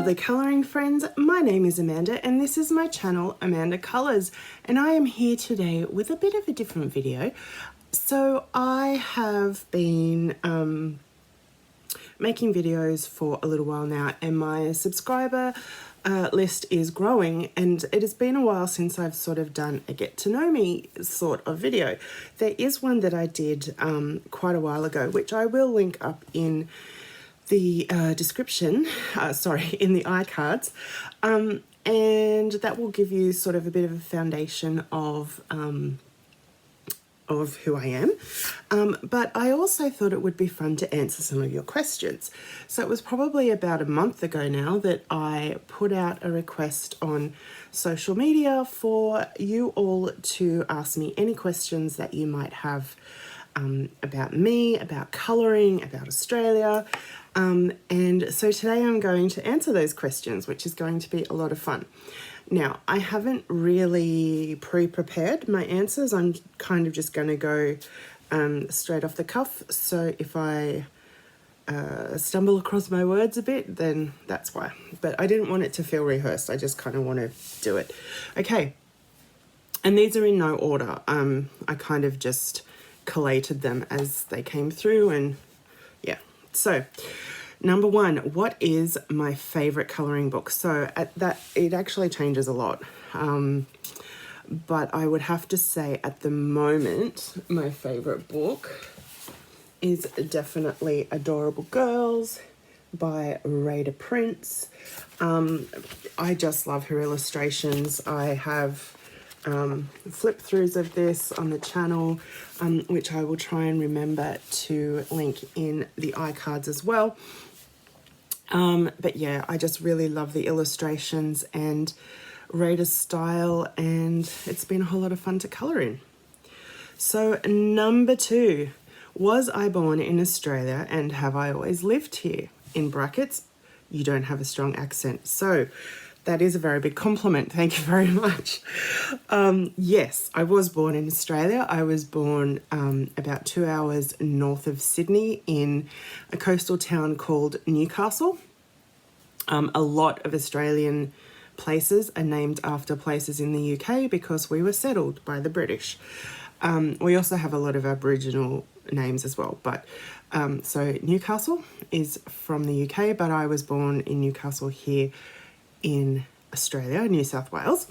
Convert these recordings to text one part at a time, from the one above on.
lovely colouring friends, my name is Amanda and this is my channel Amanda Colours, and I am here today with a bit of a different video. So I have been making videos for a little while now, and my subscriber list is growing, and it has been a while since I've sort of done a get to know me sort of video. There is one that I did quite a while ago, which I will link up in the description, in the iCards, and that will give you sort of a bit of a foundation of who I am, but I also thought it would be fun to answer some of your questions. So it was probably about a month ago now that I put out a request on social media for you all to ask me any questions that you might have about me, about colouring, about Australia. And so today I'm going to answer those questions, which is going to be a lot of fun. Now, I haven't really pre-prepared my answers. I'm kind of just going to go straight off the cuff. So if I stumble across my words a bit, then that's why. But I didn't want it to feel rehearsed. I just kind of want to do it. Okay. And these are in no order. I kind of just collated them as they came through, and yeah. So number one, what is my favorite colouring book? So at that, it actually changes a lot. But I would have to say at the moment, my favorite book is definitely Adorable Girls by Rada Prince. I just love her illustrations. I have flip throughs of this on the channel, which I will try and remember to link in the iCards as well. But yeah, I just really love the illustrations and Rada's style, and it's been a whole lot of fun to colour in. So number two, was I born in Australia and have I always lived here? In brackets, you don't have a strong accent. So that is a very big compliment. Thank you very much. Yes, I was born in Australia. I was born about 2 hours north of Sydney in a coastal town called Newcastle. A lot of Australian places are named after places in the UK because we were settled by the British. We also have a lot of Aboriginal names as well. But so Newcastle is from the UK, but I was born in Newcastle here in Australia, New South Wales.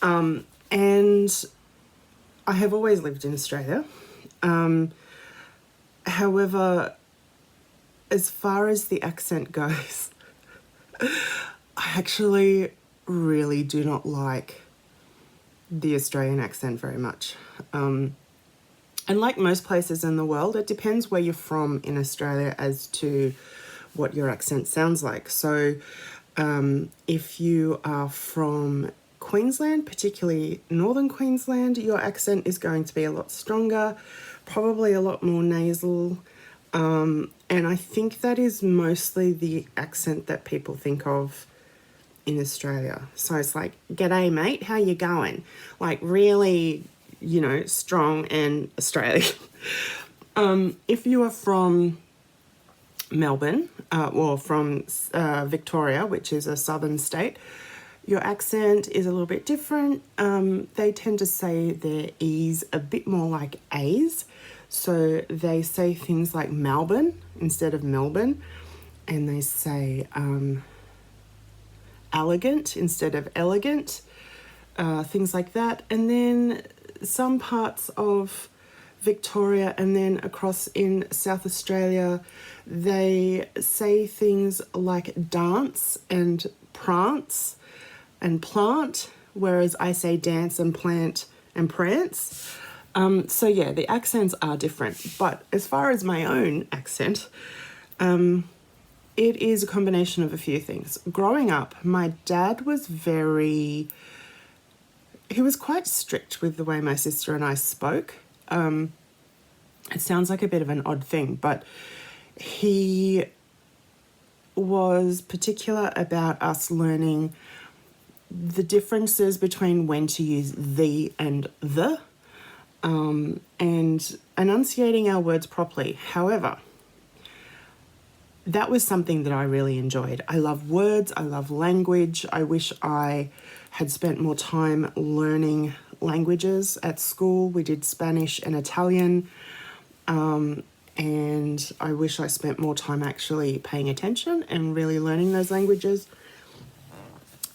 And I have always lived in Australia. However, as far as the accent goes, I actually really do not like the Australian accent very much. And like most places in the world, it depends where you're from in Australia as to what your accent sounds like. So if you are from Queensland, particularly northern Queensland, your accent is going to be a lot stronger, probably a lot more nasal. And I think that is mostly the accent that people think of in Australia. So it's like, g'day mate, how you going? Like really, you know, strong and Australian. If you are from Melbourne, or from Victoria, which is a southern state, your accent is a little bit different. They tend to say their E's a bit more like A's. So they say things like Melbourne instead of Melbourne, and they say elegant instead of elegant, things like that. And then some parts of Victoria and then across in South Australia, they say things like dance and prance and plant, whereas I say dance and plant and prance. So yeah, the accents are different. But as far as my own accent, it is a combination of a few things. Growing up, my dad was he was quite strict with the way my sister and I spoke. It sounds like a bit of an odd thing, but he was particular about us learning the differences between when to use the and the, and enunciating our words properly. However, that was something that I really enjoyed. I love words, I love language. I wish I had spent more time learning languages at school. We did Spanish and Italian, and I wish I spent more time actually paying attention and really learning those languages.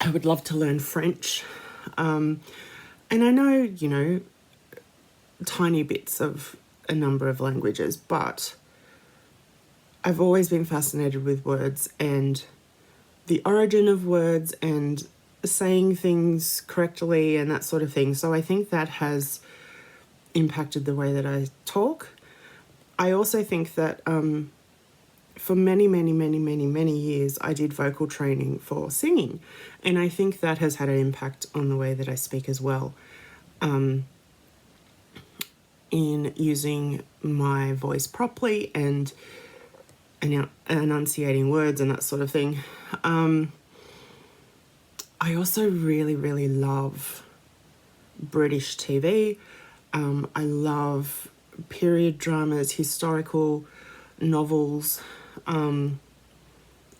I would love to learn French. And I know, you know, tiny bits of a number of languages, but I've always been fascinated with words and the origin of words and saying things correctly and that sort of thing. So I think that has impacted the way that I talk. I also think that for many years, I did vocal training for singing. And I think that has had an impact on the way that I speak as well. In using my voice properly and enunciating words and that sort of thing. I also really love British TV. I love period dramas, historical novels, and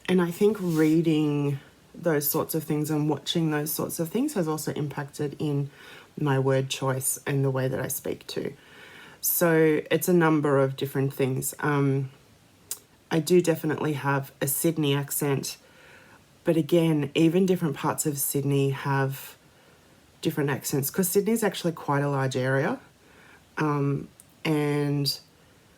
I think reading those sorts of things and watching those sorts of things has also impacted in my word choice and the way that I speak too. So it's a number of different things. I do definitely have a Sydney accent, but again, even different parts of Sydney have different accents because Sydney is actually quite a large area, and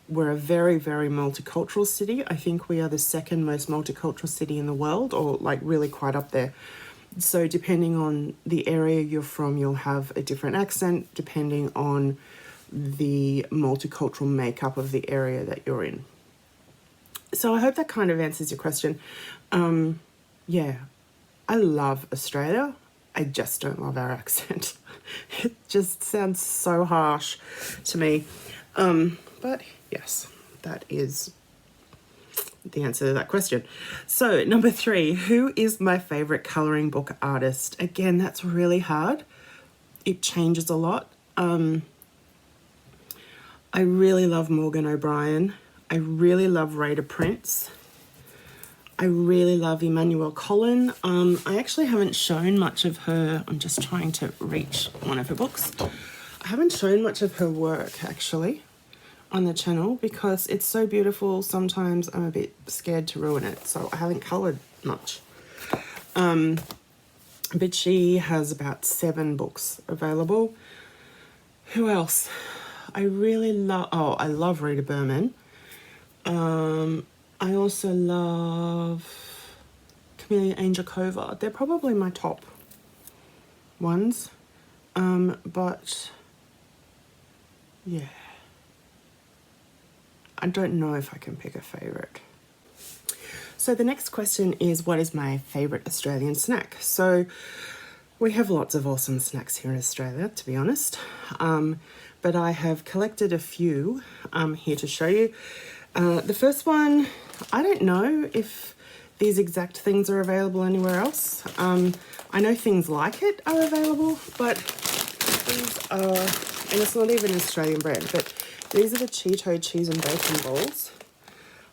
we're a very multicultural city. I think we are the second most multicultural city in the world, or like really quite up there. So depending on the area you're from, you'll have a different accent depending on the multicultural makeup of the area that you're in. So I hope that kind of answers your question. Yeah, I love Australia. I just don't love our accent. It just sounds so harsh to me. But yes, that is the answer to that question. So number 3, who is my favorite coloring book artist? Again, that's really hard. It changes a lot. I really love Morgan O'Brien. I really love Rada Prince. I really love Emmanuel Collin. I actually haven't shown much of her. I'm just trying to reach one of her books. I haven't shown much of her work actually on the channel because it's so beautiful. Sometimes I'm a bit scared to ruin it, so I haven't coloured much. But she has about 7 books available. Who else? I really love, I love Rita Berman. I also love Camellia Angelkova. They're probably my top ones. But yeah, I don't know if I can pick a favourite. So the next question is, what is my favourite Australian snack? So we have lots of awesome snacks here in Australia, to be honest. But I have collected a few here to show you. The first one, I don't know if these exact things are available anywhere else. I know things like it are available, but these are, and it's not even an Australian brand, but these are the Cheeto cheese and bacon balls.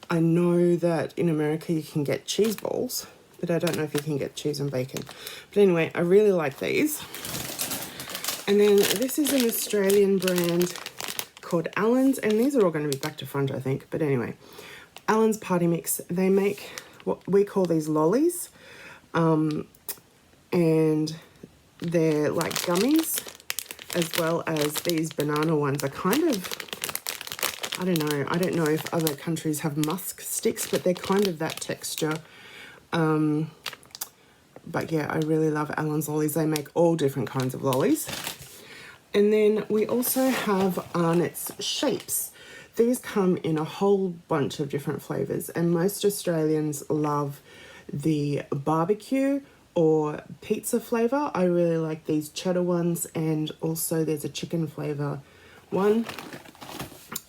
I know that in America you can get cheese balls, but I don't know if you can get cheese and bacon. But anyway, I really like these. And then this is an Australian brand called Allen's, and these are all going to be back to front, I think. But anyway, Allen's Party Mix. They make what we call these lollies, and they're like gummies, as well as these banana ones are kind of, I don't know if other countries have musk sticks, but they're kind of that texture. But yeah, I really love Allen's lollies. They make all different kinds of lollies. And then we also have Arnott's shapes. These come in a whole bunch of different flavours, and most Australians love the barbecue or pizza flavour. I really like these cheddar ones, and also there's a chicken flavour one.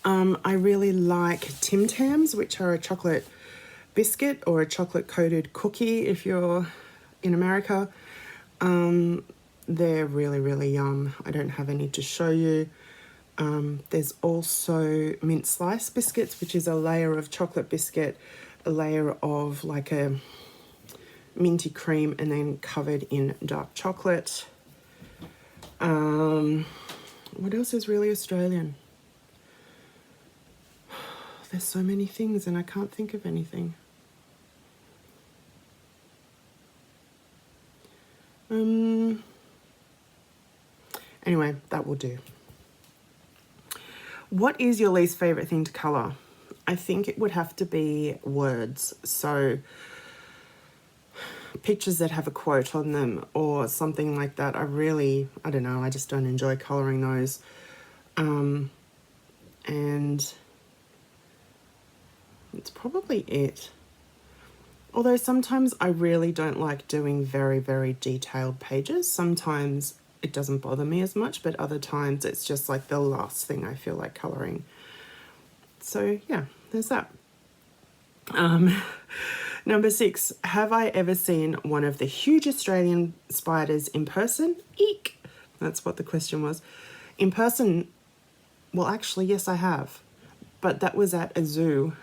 I really like Tim Tams, which are a chocolate biscuit or a chocolate coated cookie if you're in America. They're really yum. I don't have any to show you. There's also mint slice biscuits, which is a layer of chocolate biscuit a layer of like a minty cream and then covered in dark chocolate. What else is really Australian? There's so many things and I can't think of anything. Anyway, that will do. What is your least favorite thing to color? I think it would have to be words. So pictures that have a quote on them or something like that. I don't know, I just don't enjoy coloring those. And it's probably it. Although sometimes I really don't like doing very, very detailed pages. Sometimes it doesn't bother me as much, but other times it's just like the last thing I feel like coloring. So yeah, there's that. Number 6, have I ever seen one of the huge Australian spiders in person? Eek! That's what the question was. In person, well, actually, yes, I have. But that was at a zoo.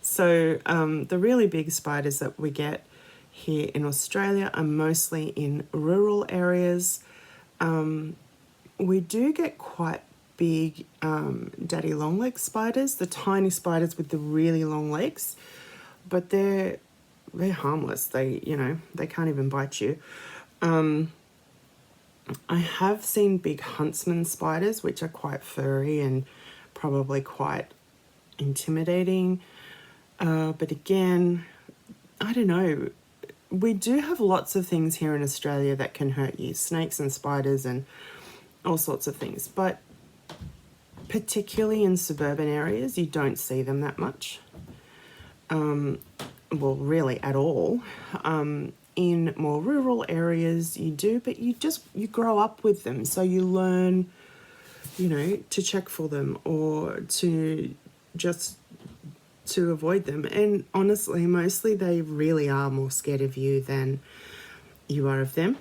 So the really big spiders that we get here in Australia are mostly in rural areas. We do get quite big daddy long leg spiders, the tiny spiders with the really long legs, but they're harmless. They can't even bite you. I have seen big huntsman spiders, which are quite furry and probably quite intimidating. But again, I don't know. We do have lots of things here in Australia that can hurt you. Snakes and spiders and all sorts of things. But particularly in suburban areas, you don't see them that much. Well, really at all. In more rural areas, you do, but you grow up with them. So you learn, to check for them or to avoid them. And honestly, mostly they really are more scared of you than you are of them.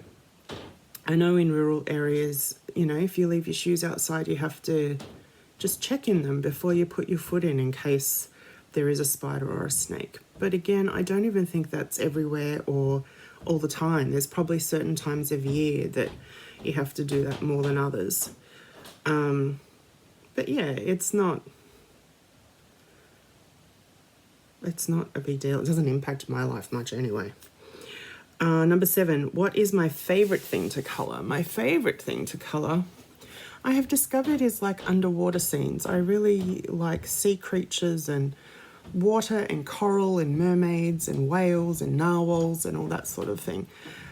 I know in rural areas, if you leave your shoes outside, you have to just check in them before you put your foot in case there is a spider or a snake. But again, I don't even think that's everywhere or all the time. There's probably certain times of year that you have to do that more than others. But yeah, it's not a big deal. It doesn't impact my life much anyway. Number 7, what is my favorite thing to color? My favorite thing to color, I have discovered, is like underwater scenes. I really like sea creatures and water and coral and mermaids and whales and narwhals and all that sort of thing.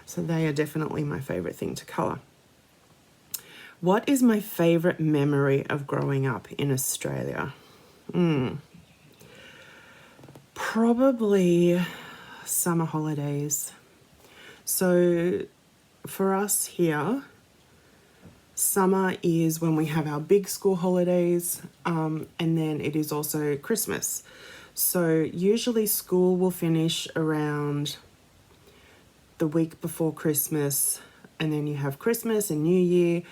So they are definitely my favorite thing to color. What is my favorite memory of growing up in Australia? Probably summer holidays. So for us here, summer is when we have our big school holidays, and then it is also Christmas. So usually school will finish around the week before Christmas, and then you have Christmas and New Year,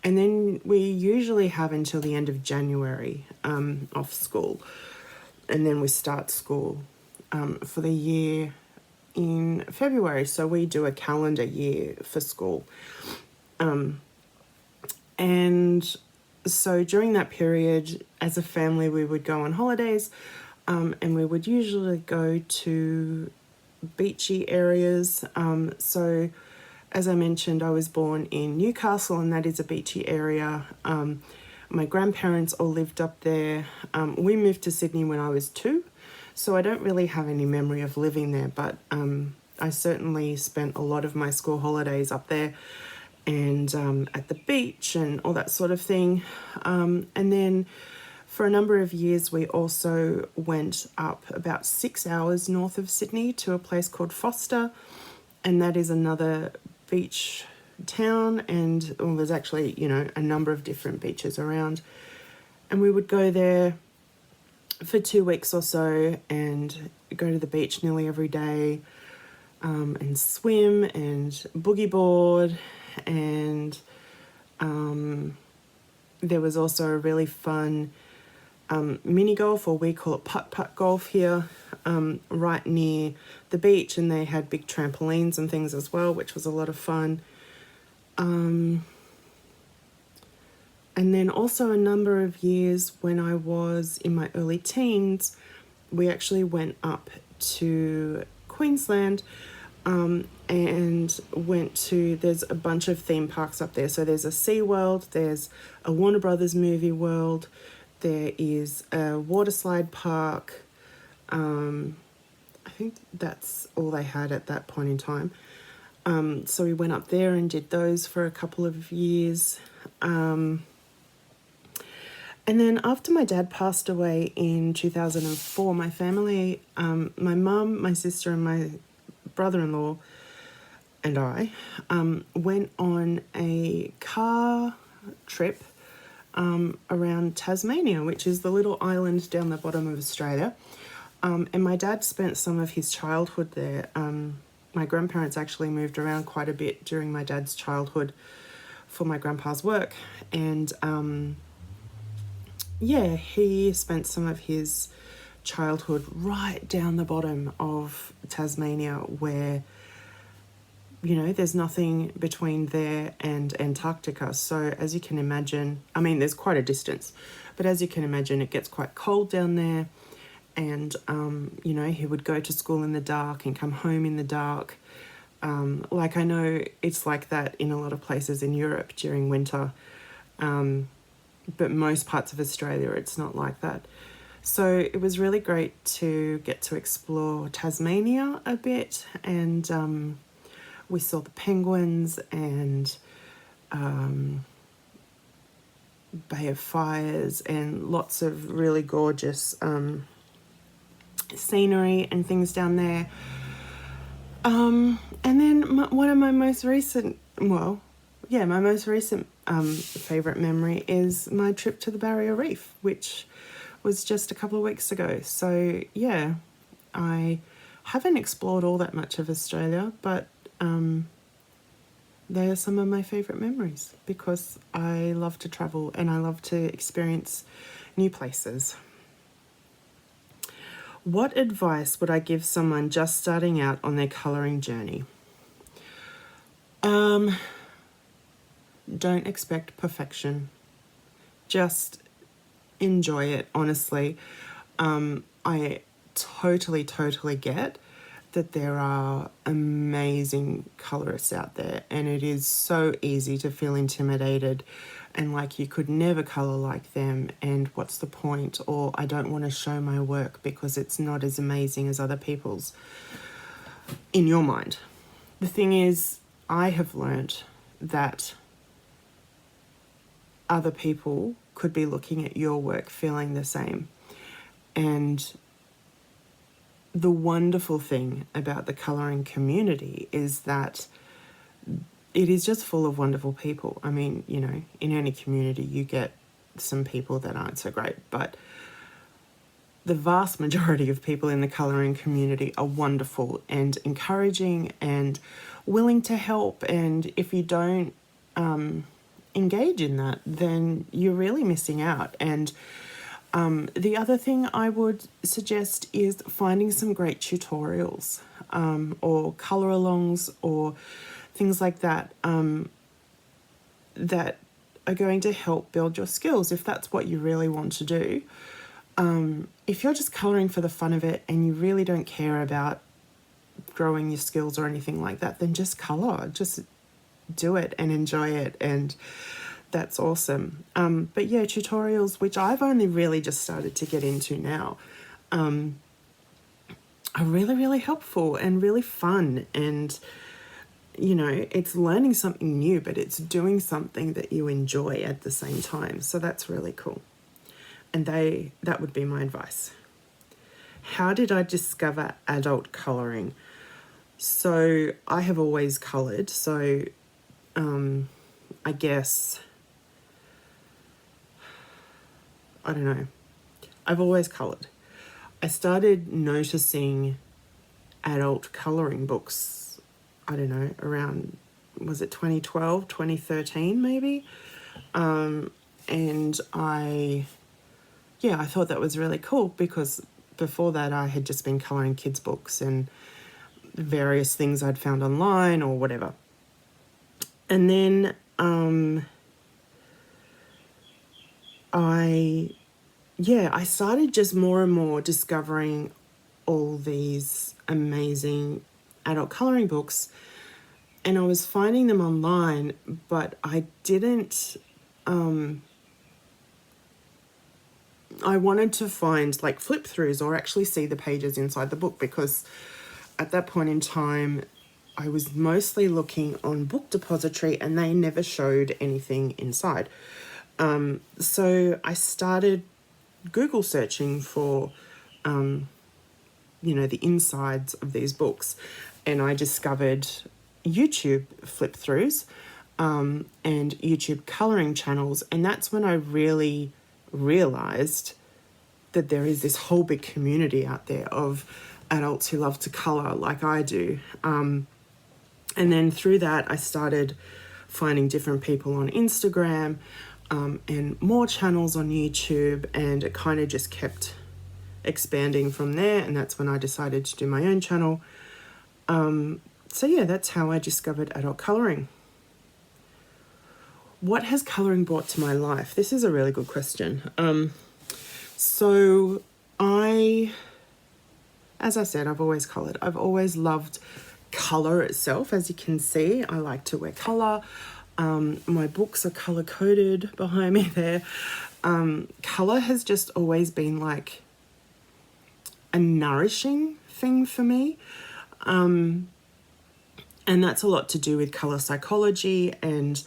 and then we usually have until the end of January off school, and then we start school for the year in February. So we do a calendar year for school. And so during that period, as a family, we would go on holidays, and we would usually go to beachy areas. So as I mentioned, I was born in Newcastle, and that is a beachy area. My grandparents all lived up there. We moved to Sydney when I was 2, so I don't really have any memory of living there, but I certainly spent a lot of my school holidays up there and at the beach and all that sort of thing. And then for a number of years, we also went up about 6 hours north of Sydney to a place called Foster, and that is another beach town, and there's actually, a number of different beaches around. And we would go there for 2 weeks or so and go to the beach nearly every day, and swim and boogie board. And there was also a really fun mini golf, or we call it putt-putt golf here, right near the beach, and they had big trampolines and things as well, which was a lot of fun. And then also a number of years when I was in my early teens, we actually went up to Queensland, and went to, there's a bunch of theme parks up there. So there's a SeaWorld, there's a Warner Brothers movie world, there is a water slide park. I think that's all they had at that point in time. So we went up there and did those for a couple of years. And then after my dad passed away in 2004, my family, my mum, my sister, and my brother-in-law and I went on a car trip around Tasmania, which is the little island down the bottom of Australia. And my dad spent some of his childhood there. My grandparents actually moved around quite a bit during my dad's childhood for my grandpa's work. And yeah, he spent some of his childhood right down the bottom of Tasmania, where, you know, there's nothing between there and Antarctica. So as you can imagine, I mean, there's quite a distance, but as you can imagine, it gets quite cold down there. And, you know, he would go to school in the dark and come home in the dark. Like, I know it's like that in a lot of places in Europe during winter, but most parts of Australia, it's not like that. So it was really great to get to explore Tasmania a bit, and we saw the penguins and Bay of Fires and lots of really gorgeous scenery and things down there. And then one of my most recent, my most recent favourite memory is my trip to the Barrier Reef, which was just a couple of weeks ago. So yeah, I haven't explored all that much of Australia, but they are some of my favourite memories because I love to travel and I love to experience new places. What advice would I give someone just starting out on their colouring journey? Don't expect perfection. Just enjoy it, honestly. I totally get that there are amazing colorists out there, and it is so easy to feel intimidated and like you could never color like them, and what's the point, or I don't want to show my work because it's not as amazing as other people's in your mind. The thing is, I have learnt that other people could be looking at your work feeling the same. And the wonderful thing about the colouring community is that it is just full of wonderful people. I mean, you know, in any community you get some people that aren't so great, but the vast majority of people in the colouring community are wonderful and encouraging and willing to help. And if you don't engage in that, then you're really missing out. And the other thing I would suggest is finding some great tutorials or colour alongs or things like that that are going to help build your skills if that's what you really want to do. If you're just colouring for the fun of it and you really don't care about growing your skills or anything like that, then just colour, just do it and enjoy it, and that's awesome. But yeah, tutorials, which I've only really just started to get into now, are really helpful and really fun. And, you know, it's learning something new, but it's doing something that you enjoy at the same time. So that's really cool. And that would be my advice. How did I discover adult colouring? So I have always coloured. So I guess, I don't know. I've always coloured. I started noticing adult colouring books, I don't know, around, was it 2012, 2013 maybe? And I yeah, I thought that was really cool because before that I had just been colouring kids' books and various things I'd found online or whatever. And then I started just more and more discovering all these amazing adult colouring books, and I was finding them online, but I didn't, I wanted to find like flip throughs or actually see the pages inside the book, because at that point in time I was mostly looking on Book Depository and they never showed anything inside. So I started Google searching for, the insides of these books, and I discovered YouTube flip throughs and YouTube colouring channels, and that's when I really realised that there is this whole big community out there of adults who love to colour like I do. And then through that I started finding different people on Instagram and more channels on YouTube, and it kind of just kept expanding from there, and that's when I decided to do my own channel. So yeah, that's how I discovered adult colouring. What has colouring brought to my life? This is a really good question. So as I said, I've always coloured. I've always loved colour itself. As you can see, I like to wear colour. My books are colour coded behind me there. Colour has just always been like a nourishing thing for me. And that's a lot to do with colour psychology and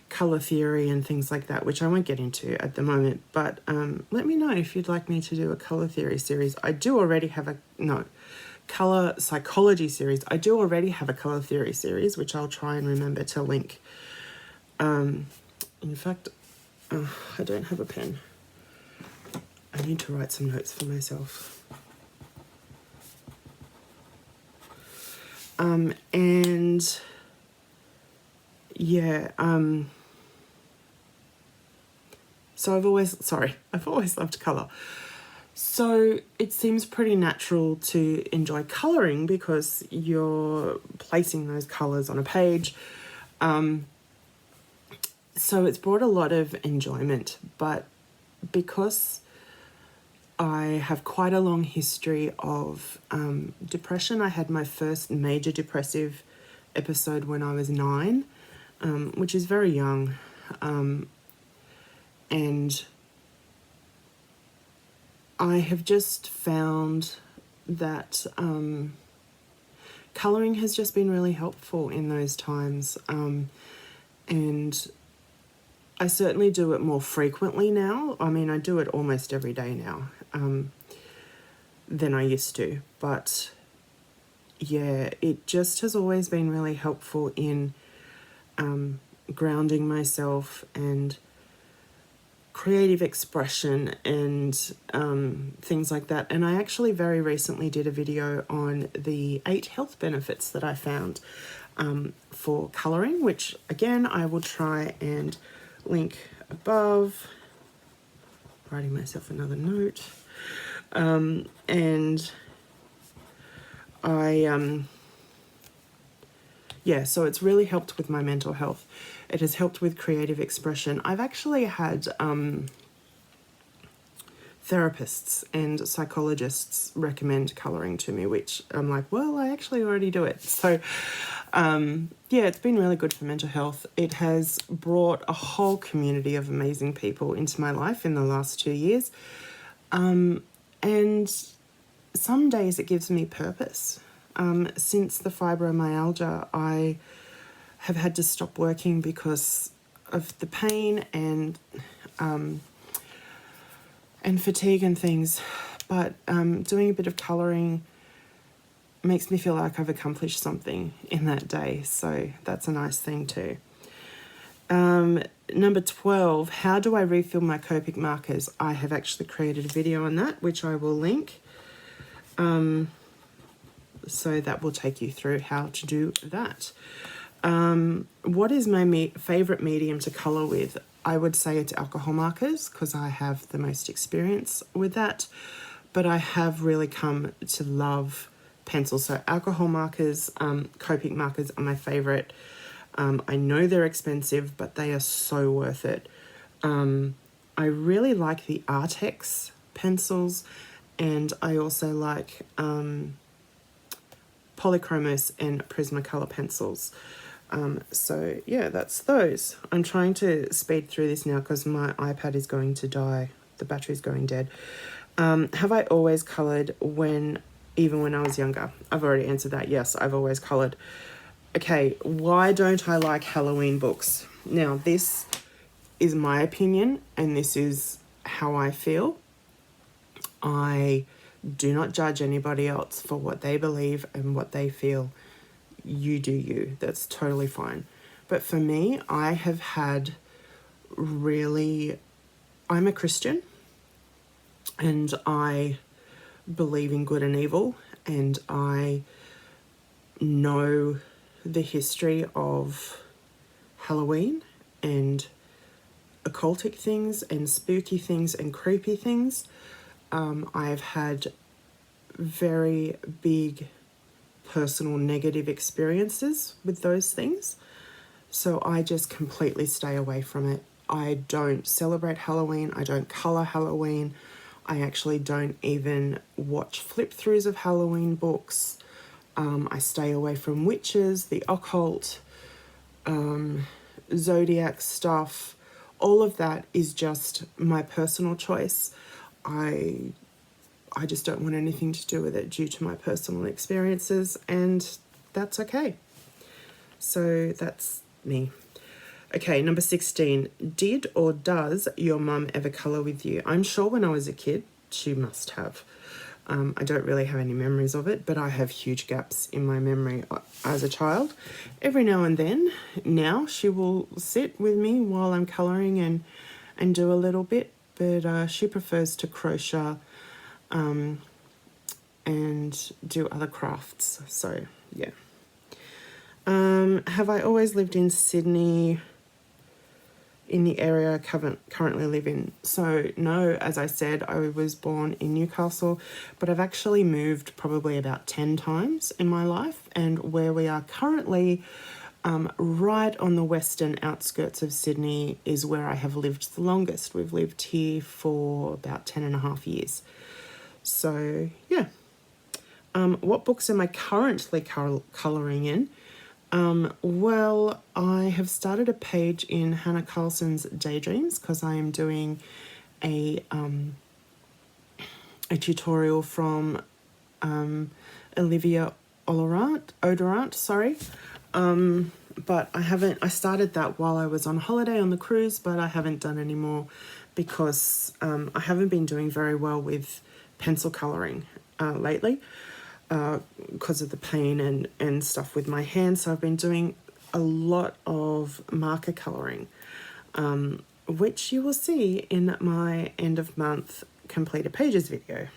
colour theory and things like that, which I won't get into at the moment. But let me know if you'd like me to do a colour theory series. I do already have colour psychology series. I do already have a colour theory series, which I'll try and remember to link. In fact, I don't have a pen. I need to write some notes for myself. And yeah, so I've always loved colour. So it seems pretty natural to enjoy colouring because you're placing those colours on a page. So it's brought a lot of enjoyment, but because I have quite a long history of depression. I had my first major depressive episode when I was 9, which is very young. And I have just found that colouring has just been really helpful in those times. And I certainly do it more frequently now. I mean, I do it almost every day now than I used to. But yeah, it just has always been really helpful in grounding myself and creative expression and things like that. And I actually very recently did a video on the 8 health benefits that I found for colouring, which again I will try and link above. Writing myself another note. And I so it's really helped with my mental health. It has helped with creative expression. I've actually had therapists and psychologists recommend colouring to me, which I'm like, well, I actually already do it. So it's been really good for mental health. It has brought a whole community of amazing people into my life in the last 2 years. And some days it gives me purpose. Since the fibromyalgia, I have had to stop working because of the pain and fatigue and things. But doing a bit of colouring makes me feel like I've accomplished something in that day. So that's a nice thing too. Number 12, how do I refill my Copic markers? I have actually created a video on that, which I will link. So that will take you through how to do that. What is my favourite medium to colour with? I would say it's alcohol markers because I have the most experience with that. But I have really come to love pencils. So alcohol markers, Copic markers are my favourite. I know they're expensive, but they are so worth it. I really like the Artex pencils, and I also like Polychromos and Prismacolor pencils. So yeah, that's those. I'm trying to speed through this now because my iPad is going to die. The battery's going dead. Have I always coloured even when I was younger? I've already answered that. Yes, I've always coloured. Okay, why don't I like Halloween books? Now, this is my opinion, and this is how I feel. I do not judge anybody else for what they believe and what they feel. You do you. That's totally fine. But for me, I have had I'm a Christian, and I believe in good and evil, and I know the history of Halloween and occultic things and spooky things and creepy things. I've had very big personal negative experiences with those things, so I just completely stay away from it. I don't celebrate Halloween. I don't colour Halloween. I actually don't even watch flip-throughs of Halloween books. I stay away from witches, the occult, zodiac stuff. All of that is just my personal choice. I just don't want anything to do with it due to my personal experiences, and that's okay. So that's me. Okay, number 16. Did or does your mum ever colour with you? I'm sure when I was a kid, she must have. I don't really have any memories of it, but I have huge gaps in my memory as a child. Every now and then, now she will sit with me while I'm colouring and do a little bit, but she prefers to crochet and do other crafts. So, yeah. Have I always lived in Sydney, in the area I currently live in? So no, as I said, I was born in Newcastle, but I've actually moved probably about 10 times in my life, and where we are currently, right on the western outskirts of Sydney, is where I have lived the longest. We've lived here for about 10.5 years. So yeah. What books am I currently colouring in? Well, I have started a page in Hannah Carlson's Daydreams because I am doing a tutorial from Olivia Odorant, sorry. But I started that while I was on holiday on the cruise, but I haven't done any more because I haven't been doing very well with pencil colouring lately. Because of the pain and stuff with my hands. So I've been doing a lot of marker colouring, which you will see in my end of month completed pages video.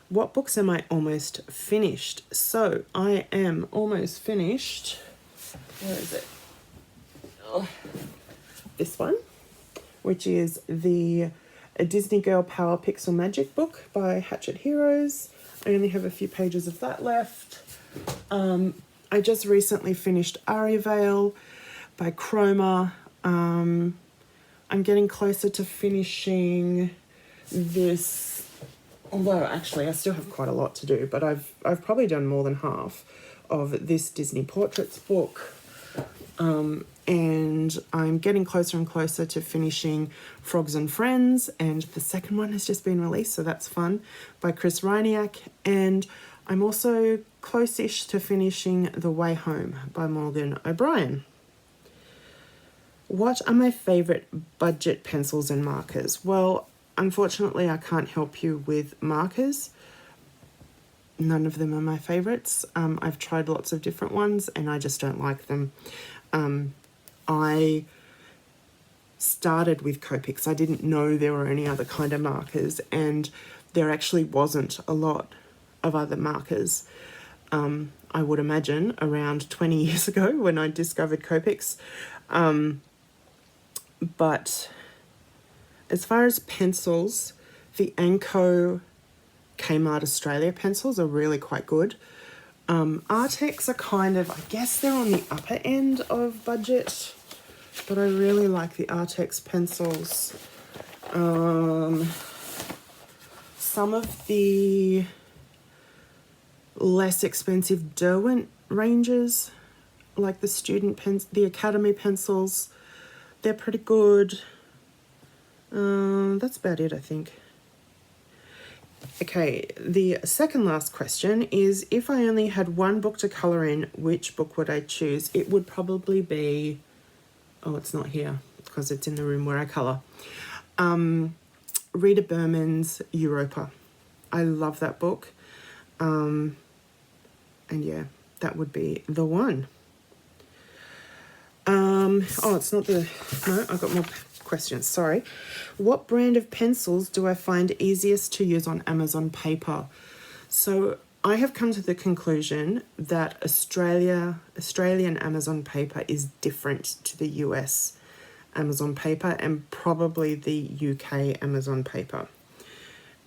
What books am I almost finished? So I am almost finished. Where is it? Oh, this one, which is the Disney Girl Power Pixel Magic book by Hatchet Heroes. I only have a few pages of that left. I just recently finished Arivale by Chroma. I'm getting closer to finishing this, although actually I still have quite a lot to do, but I've probably done more than half of this Disney Portraits book. And I'm getting closer and closer to finishing Frogs and Friends, and the second one has just been released, so that's fun, by Chris Reiniak. And I'm also close-ish to finishing The Way Home by Morgan O'Brien. What are my favourite budget pencils and markers? Well, unfortunately, I can't help you with markers. None of them are my favourites. I've tried lots of different ones, and I just don't like them. I started with Copics. I didn't know there were any other kind of markers, and there actually wasn't a lot of other markers. I would imagine, around 20 years ago when I discovered Copics. But as far as pencils, the Anko Kmart Australia pencils are really quite good. Artex are kind of, I guess they're on the upper end of budget, but I really like the Artex pencils. Some of the less expensive Derwent ranges, like the the Academy pencils, they're pretty good. That's about it, I think. Okay, the second last question is, if I only had one book to colour in, which book would I choose? It would probably be, oh, it's not here because it's in the room where I colour. Rita Berman's Europa. I love that book. And yeah, that would be the one. Oh, it's not the, no, I've got more questions, sorry. What brand of pencils do I find easiest to use on Amazon paper? So I have come to the conclusion that Australian Amazon paper is different to the US Amazon paper and probably the UK Amazon paper.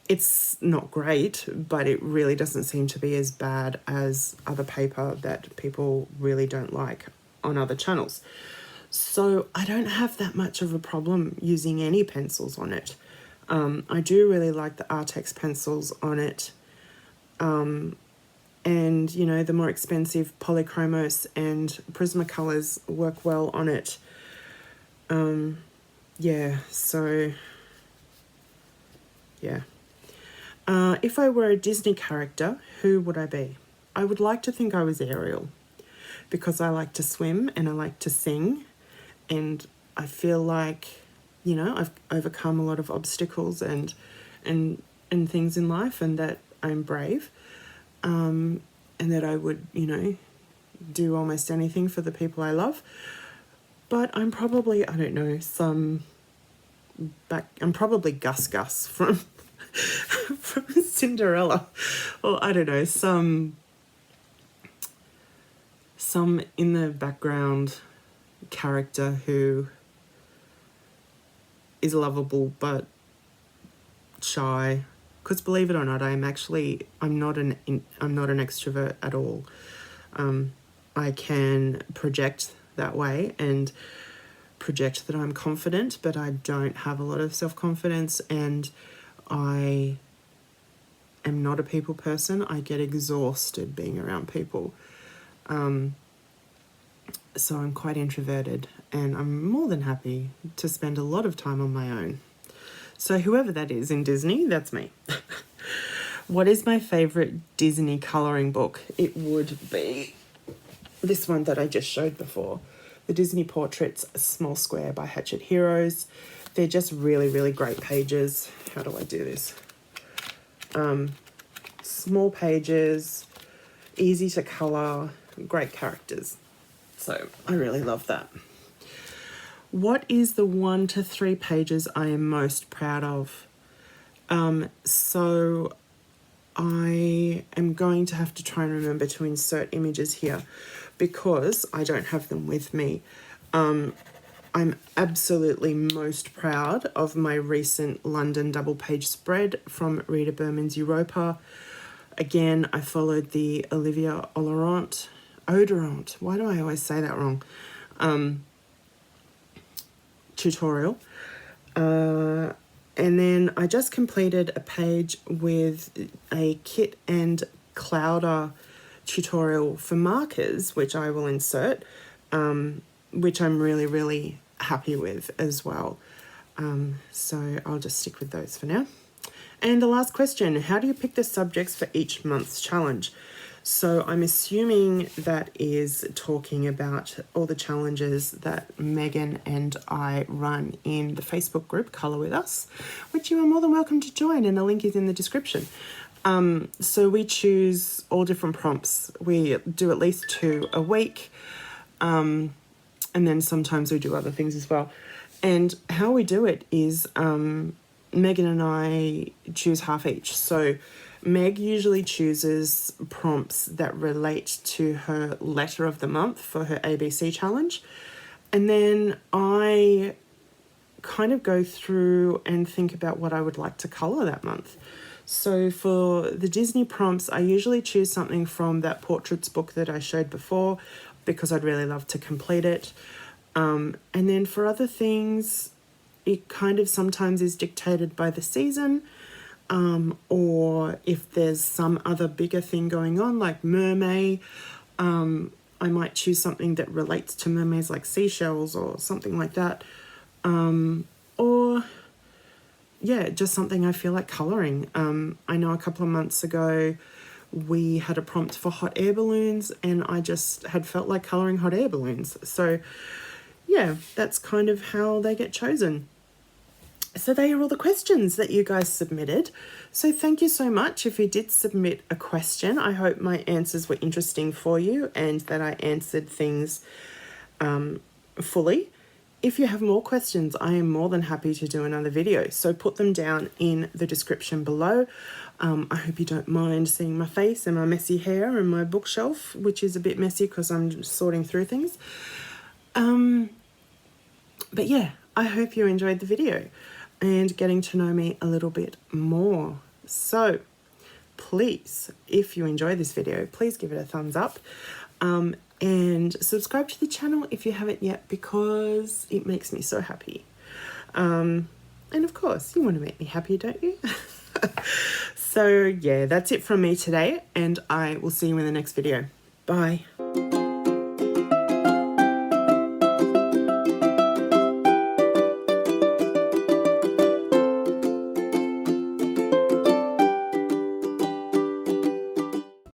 It's not great, but it really doesn't seem to be as bad as other paper that people really don't like on other channels. So I don't have that much of a problem using any pencils on it. I do really like the Artex pencils on it. And, you know, the more expensive Polychromos and Prismacolors work well on it. Yeah, so, yeah. If I were a Disney character, who would I be? I would like to think I was Ariel, because I like to swim and I like to sing, and I feel like, you know, I've overcome a lot of obstacles and things in life, and that I'm brave, and that I would, you know, do almost anything for the people I love. But I'm probably, I don't know, I'm probably Gus from from Cinderella, or I don't know, some in the background character who is lovable but shy. Because believe it or not, I'm not an extrovert at all. I can project that way and project that I'm confident, but I don't have a lot of self-confidence, and I am not a people person. I get exhausted being around people. So I'm quite introverted, and I'm more than happy to spend a lot of time on my own. So whoever that is in Disney, that's me. What is my favourite Disney colouring book? It would be this one that I just showed before, the Disney Portraits Small Square by Hachette Heroes. They're just really, really great pages. How do I do this? Small pages, easy to colour, great characters. So I really love that. What is the 1 to 3 pages I am most proud of? So I am going to have to try and remember to insert images here because I don't have them with me. I'm absolutely most proud of my recent London double-page spread from Rita Berman's Europa. Again, I followed the Olivia Odorant. Why do I always say that wrong? Tutorial. And then I just completed a page with a kit and clouder tutorial for markers, which I will insert, which I'm really, really happy with as well. So I'll just stick with those for now. And the last question, how do you pick the subjects for each month's challenge? So I'm assuming that is talking about all the challenges that Megan and I run in the Facebook group Colour With Us, which you are more than welcome to join, and the link is in the description. So we choose all different prompts. We do at least 2 a week, and then sometimes we do other things as well. And how we do it is Megan and I choose half each. So Meg usually chooses prompts that relate to her letter of the month for her ABC challenge. And then I kind of go through and think about what I would like to colour that month. So for the Disney prompts, I usually choose something from that portraits book that I showed before because I'd really love to complete it. And then for other things, it kind of sometimes is dictated by the season, or if there's some other bigger thing going on like mermaid, I might choose something that relates to mermaids like seashells or something like that. Or yeah, just something I feel like colouring. I know a couple of months ago we had a prompt for hot air balloons and I just had felt like colouring hot air balloons. So yeah, that's kind of how they get chosen. So they are all the questions that you guys submitted. So thank you so much if you did submit a question. I hope my answers were interesting for you and that I answered things fully. If you have more questions, I am more than happy to do another video. So put them down in the description below. I hope you don't mind seeing my face and my messy hair and my bookshelf, which is a bit messy because I'm sorting through things. But yeah, I hope you enjoyed the video and getting to know me a little bit more. So please, if you enjoy this video, please give it a thumbs up. And subscribe to the channel if you haven't yet because it makes me so happy. And of course, you want to make me happy, don't you? So yeah, that's it from me today and I will see you in the next video. Bye.